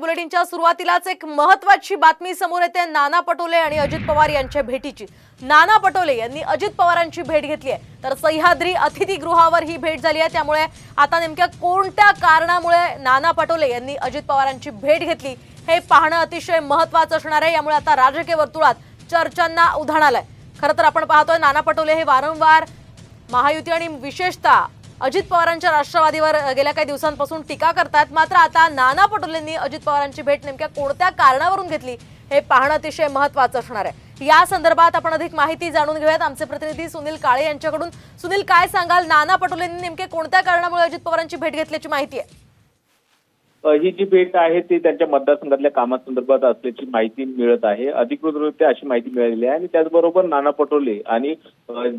बुलेटिनच्या सुरुवातीलाच एक महत्त्वाची बातमी समोर येते नाना पटोले आणि अजित पवार यांच्या भेटीची। नाना पटोले यांनी अजित पवारांची भेट घेतली आहे, तर सह्याद्री अतिथीगृहावर ही भेट झाली आहे। त्यामुळे आता नेमक्या कोणत्या कारणामुळे नाना पटोले यांनी अजित पवारांची भेट घेतली हे पाहणं अतिशय महत्त्वाचं असणार आहे। यामुळे आता राजकीय वर्तुळात चर्चांना उधाण आलंय। खरं तर आपण पाहतोय नाना पटोले हे वारंवार महायुती आणि विशेषतः अजित पवारांच्या राष्ट्रवादीवर गेल्या काही दिवसांपासून टीका करतात। मात्र आता नाना पटोलेंनी अजित पवारांची भेट नेमक्या कोणत्या कारणावरून घेतली हे पाहणं अतिशय महत्त्वाचं असणार आहे। या संदर्भात आपण अधिक माहिती जाणून घेऊयात आमचे प्रतिनिधी सुनील काळे यांच्याकडून। सुनील, काय सांगाल, नाना पटोलेंनी नेमके कोणत्या कारणामुळे अजित पवारांची भेट घेतल्याची माहिती आहे? ही जी भेट आहे ती त्यांच्या मतदारसंघातल्या कामासंदर्भात असल्याची माहिती मिळत आहे। अधिकृतरित्या अशी माहिती मिळालेली आहे आणि त्याचबरोबर नाना पटोले आणि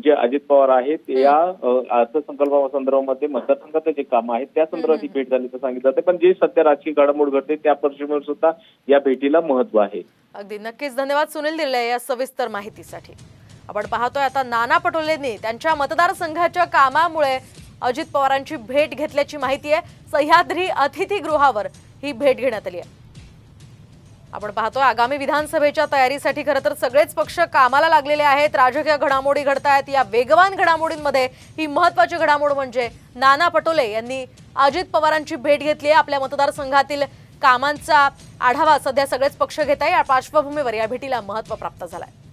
जे अजित पवार आहेत या अर्थसंकल्पासंदर्भामध्ये मतदारसंघातले जे काम आहेत त्या संदर्भात ही भेट झाल्याचं सांगितलं जाते। पण जे सध्या राजकीय घडामोड घडते त्या परिस्थितीवर सुद्धा या भेटीला महत्त्व आहे। अगदी नक्कीच धन्यवाद सुनील दिले या सविस्तर माहितीसाठी। आपण पाहतोय आता नाना पटोलेंनी त्यांच्या मतदारसंघाच्या कामामुळे अजित पवारांची भेट घेतल्याची माहिती आहे। सह्याद्री अतिथीगृहावर ही भेट घेण्यात आली आहे। आपण पाहतोय आगामी विधानसभेच्या तयारीसाठी खरं तर सगळेच पक्ष कामाला लागलेले आहेत। राजकीय घडामोडी घडतायत। या वेगवान घडामोडींमध्ये ही महत्त्वाची घडामोड म्हणजे नाना पटोले यांनी अजित पवारांची भेट घेतली आहे। आपल्या मतदारसंघातील कामांचा आढावा सध्या सगळेच पक्ष घेत आहेत। या पार्श्वभूमीवर या भेटीला महत्त्व प्राप्त झालंय।